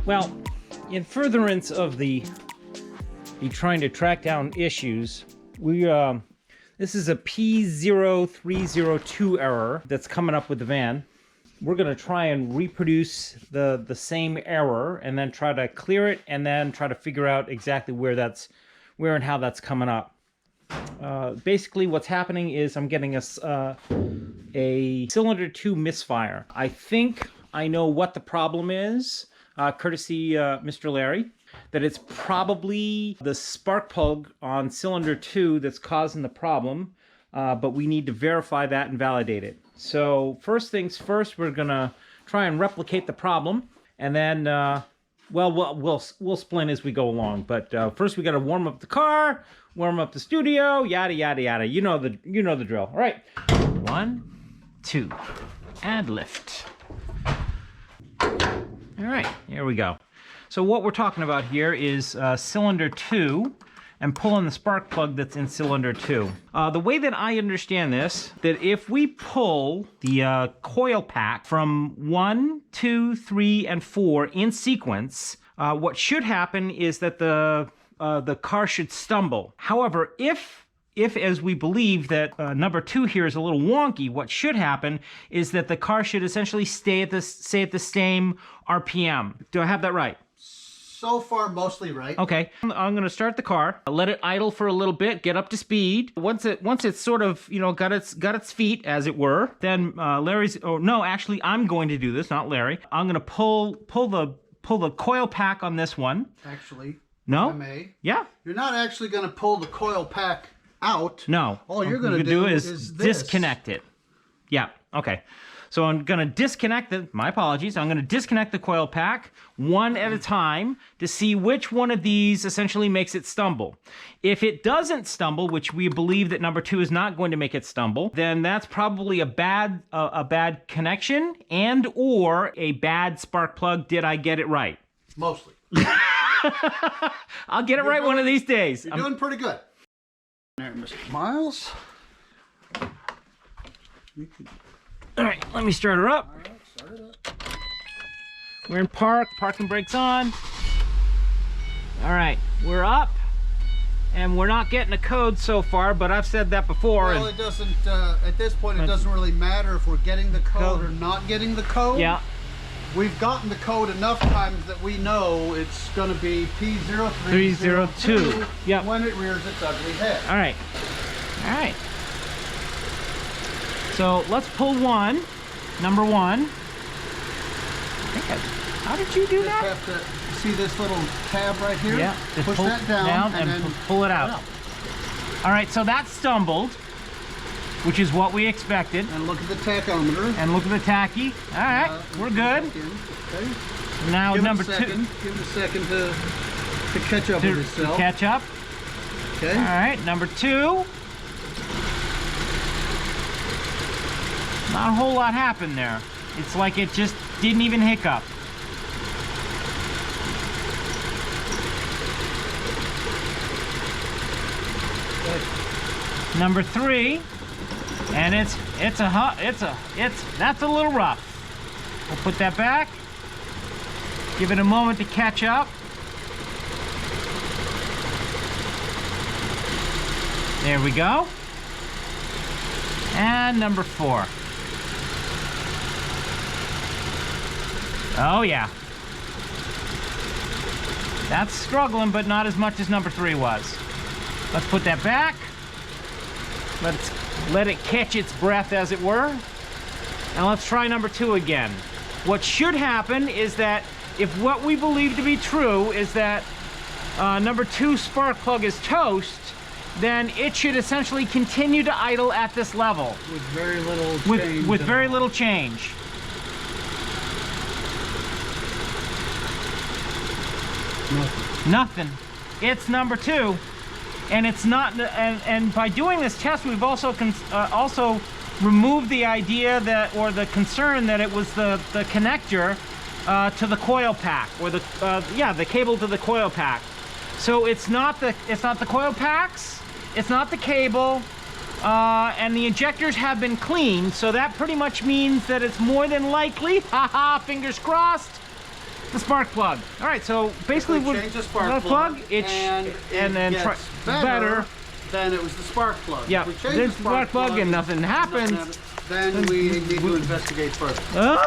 Well, in furtherance of the trying to track down issues, this is a P0302 error that's coming up with the van. We're going to try and reproduce the same error and then try to clear it and then try to figure out exactly where and how that's coming up. Basically what's happening is I'm getting a cylinder 2 misfire. I think I know what the problem is, courtesy Mr. Larry, that it's probably the spark plug on cylinder 2 that's causing the problem, but we need to verify that and validate it. So first things first, we're gonna try and replicate the problem, and then we'll splint as we go along. But first we got to warm up the car, warm up the studio, yada yada yada. You know the drill. All right, 1, 2, and lift. All right, here we go. So what we're talking about here is cylinder 2 and pulling the spark plug that's in cylinder 2. The way that I understand this, that if we pull the coil pack from 1, 2, 3, and 4 in sequence, what should happen is that the car should stumble. However, if as we believe that number 2 here is a little wonky, what should happen is that the car should essentially stay at the same RPM. Do I have that right? So far, mostly right. Okay, I'm gonna start the car, let it idle for a little bit, get up to speed. Once it's sort of, you know, got its feet, as it were, then actually I'm going to do this, not Larry. I'm gonna pull the coil pack on this one. Actually, no? if I may. Yeah. You're not actually gonna pull the coil pack out. No. All you're gonna do is disconnect it. Yeah, okay. So I'm going to disconnect my apologies, I'm going to disconnect the coil pack one at a time to see which one of these essentially makes it stumble. If it doesn't stumble, which we believe that number 2 is not going to make it stumble, then that's probably a bad connection and or a bad spark plug. Did I get it right? Mostly. I'll get it right one of these days. You're doing pretty good. There, Mr. Miles. All right, let me start her up. All right, start it up. We're in park, parking brakes on. All right, we're up, and we're not getting a code so far, but I've said that before. Well, it doesn't, at this point, it doesn't really matter if we're getting the code or not getting the code. Yeah. We've gotten the code enough times that we know it's going to be P0302 yep. when it rears its ugly head. All right. All right. So let's pull one, number 1. How did you do that? You have to see this little tab right here? Yeah. Push that down and then pull it out. All right, so that stumbled, which is what we expected. And look at the tachometer. And look at the tacky. All right, we're good. Okay. Now number 2. Give it a second to catch up with itself. To catch up. Okay. All right, number 2. Not a whole lot happened there. It's like it just didn't even hiccup. Okay. Number 3, and that's a little rough. We'll put that back. Give it a moment to catch up. There we go. And number 4. Oh yeah. That's struggling, but not as much as number 3 was. Let's put that back. Let it catch its breath, as it were. And let's try number 2 again. What should happen is that if what we believe to be true is that number 2 spark plug is toast, then it should essentially continue to idle at this level. With very little change. With very little change. Nothing. It's number 2, and it's not. And by doing this test, we've also removed the idea that, or the concern that it was the connector to the coil pack, or the cable to the coil pack. So it's not the coil packs, it's not the cable, and the injectors have been cleaned, so that pretty much means that it's more than likely, haha, fingers crossed, the spark plug. All right, so basically we'll change the spark plug, and then gets better than it was the spark plug. Yeah, if we change there's the spark plug and nothing happens. Then we need to investigate further.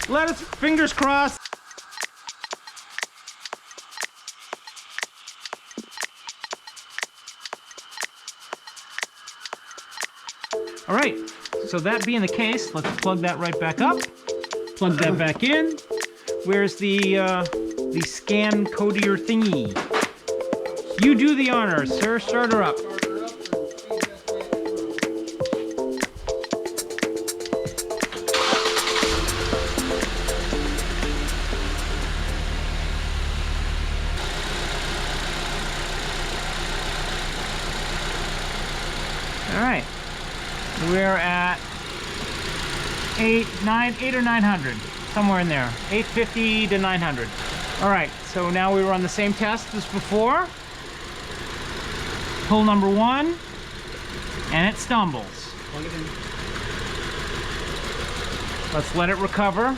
Let us, fingers crossed. All right, so that being the case, let's plug that right back up. Plug that back in. Where's the scan codier thingy? You do the honors, sir. Start her up. All right. We're at 8 or 900, somewhere in there. 850 to 900. All right, so now we were on the same test as before. Pull number 1, and it stumbles. Plug it in. Let's let it recover.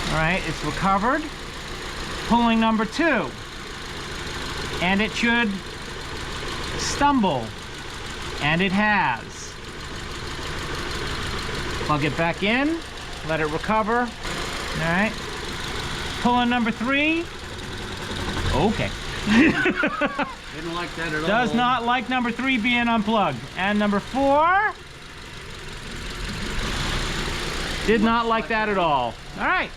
All right, it's recovered. Pulling number 2, and it should stumble, and it has. Plug it back in, let it recover. All right, pulling number 3. Okay. Didn't like that at all. Does not like number 3 being unplugged. And number 4 did not like that at all. All right,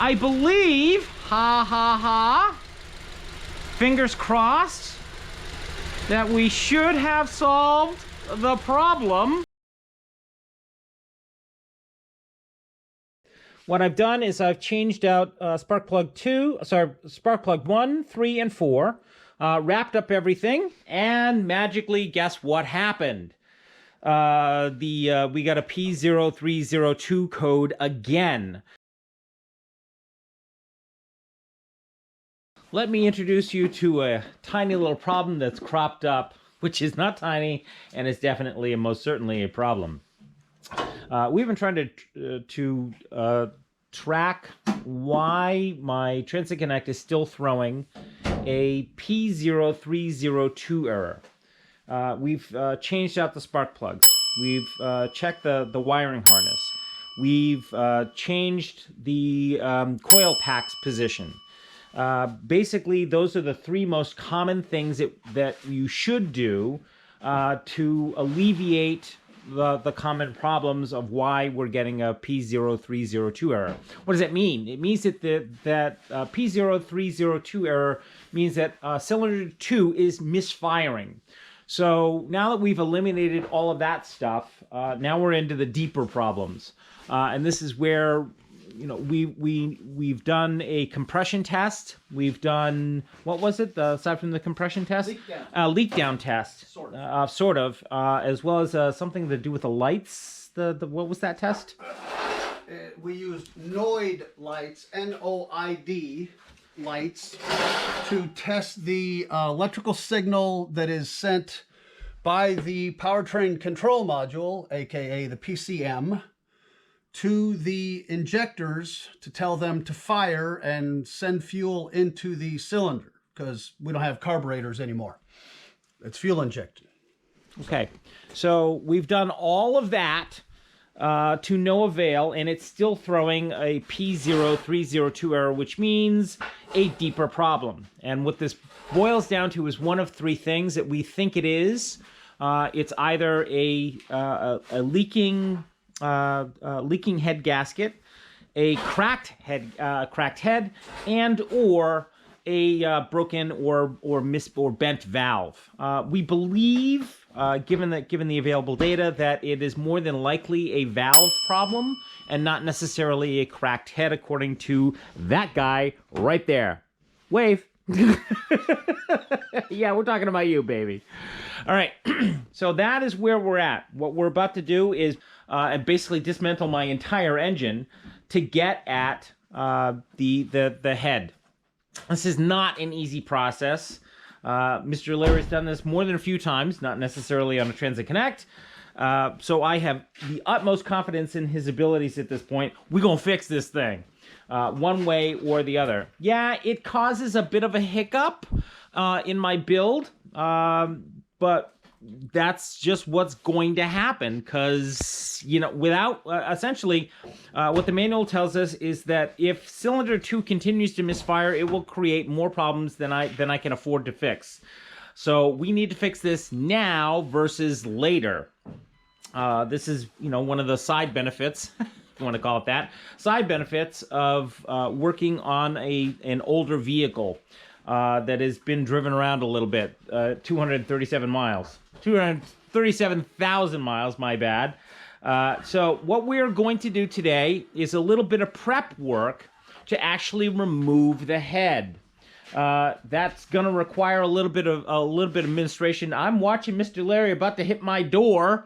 I believe, ha ha ha, fingers crossed, that we should have solved the problem. What I've done is I've changed out spark plug 1, 3, and 4, wrapped up everything, and magically, guess what happened? We got a P0302 code again. Let me introduce you to a tiny little problem that's cropped up, which is not tiny and is definitely and most certainly a problem. We've been trying to track why my Transit Connect is still throwing a P0302 error. We've changed out the spark plugs. We've checked the wiring harness. We've changed the coil pack's position. Basically, those are the 3 most common things that you should do to alleviate the common problems of why we're getting a P0302 error. What does that mean? It means that P0302 error means that cylinder 2 is misfiring. So now that we've eliminated all of that stuff, now we're into the deeper problems. And this is where, you know, we've done a compression test. We've done, what was it, aside from the compression test? Leak down test. Sort of, as well as something to do with the lights. What was that test? We used Noid lights, N-O-I-D lights, to test the electrical signal that is sent by the powertrain control module, aka the PCM, to the injectors to tell them to fire and send fuel into the cylinder, because we don't have carburetors anymore. It's fuel injection. Okay, so we've done all of that to no avail, and it's still throwing a P0302 error, which means a deeper problem. And what this boils down to is one of 3 things that we think it is. It's either a leaking head gasket, a cracked head, and or a broken or bent valve. We believe, given the available data, that it is more than likely a valve problem and not necessarily a cracked head, according to that guy right there. Wave. Yeah, we're talking about you, baby. All right, so that is where we're at. What we're about to do is basically dismantle my entire engine to get at the head. This is not an easy process. Mr. Larry's done this more than a few times, not necessarily on a Transit Connect. So I have the utmost confidence in his abilities at this point. We're going to fix this thing one way or the other. Yeah, it causes a bit of a hiccup in my build, but that's just what's going to happen because, you know, without essentially what the manual tells us is that if cylinder 2 continues to misfire, it will create more problems than I can afford to fix. So we need to fix this now versus later. This is, you know, one of the side benefits, if you want to call it that, side benefits of working on an older vehicle that has been driven around a little bit, 237 miles. 237,000 miles, my bad. So what we're going to do today is a little bit of prep work to actually remove the head. That's going to require a little bit of administration. I'm watching Mr. Larry about to hit my door.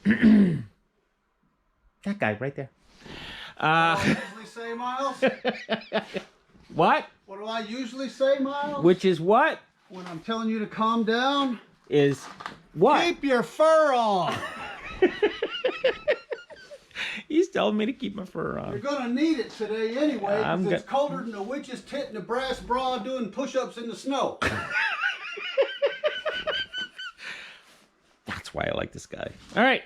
That guy right there. What do I usually say, Miles? What? What do I usually say, Miles? Which is what? When I'm telling you to calm down? Is what? Keep your fur on. He's telling me to keep my fur on. You're gonna need it today anyway, because it's colder than a witch's tit in a brass bra doing push-ups in the snow. That's why I like this guy. All right.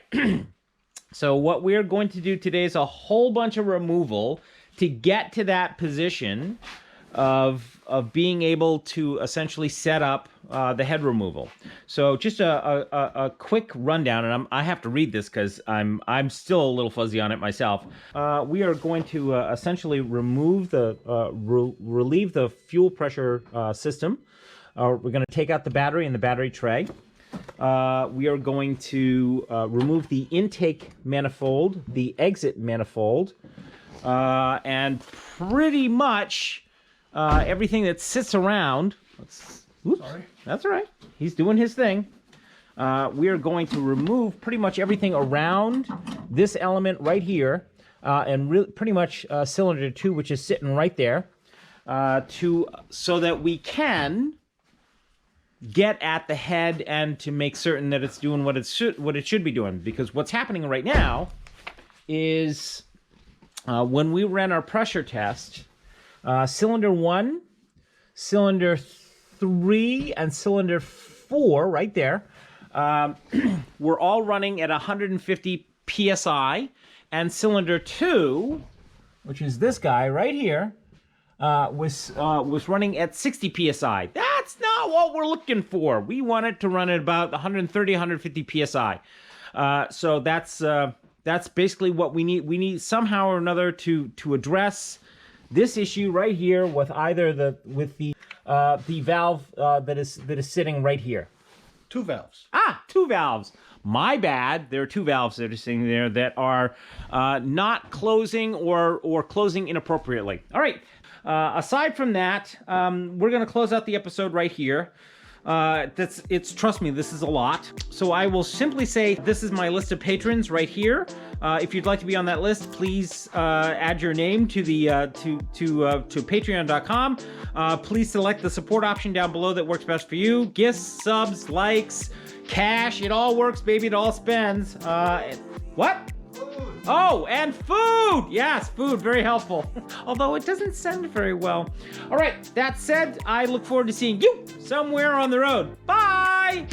So what we're going to do today is a whole bunch of removal to get to that position of being able to essentially set up the head removal. So just a quick rundown, and I have to read this because I'm still a little fuzzy on it myself. We are going to essentially remove the relieve the fuel pressure system. We're going to take out the battery and the battery tray. We are going to remove the intake manifold, the exit manifold, and pretty much everything that sits around. Oops, sorry. That's all right. He's doing his thing. We are going to remove pretty much everything around this element right here, and pretty much cylinder 2, which is sitting right there, so that we can get at the head and to make certain that it's doing what it should be doing. Because what's happening right now is when we ran our pressure test, cylinder 1, cylinder 3, and cylinder 4 right there, we're all running at 150 psi, and cylinder 2, which is this guy right here, was running at 60 psi. That's not what we're looking for. We want it to run at about 130, 150 psi. So that's basically what we need. We need somehow or another to address this issue right here with either the valve that is sitting right here. 2 valves. Ah, 2 valves. My bad. There are 2 valves that are sitting there that are not closing or closing inappropriately. All right. Aside from that, we're going to close out the episode right here. Trust me, this is a lot. So I will simply say this is my list of patrons right here. If you'd like to be on that list, please add your name to the to patreon.com. Please select the support option down below that works best for you. Gifts, subs, likes, cash, it all works, baby. It all spends. What? Oh, and food! Yes, food, very helpful. Although it doesn't send very well. All right, that said, I look forward to seeing you somewhere on the road. Bye!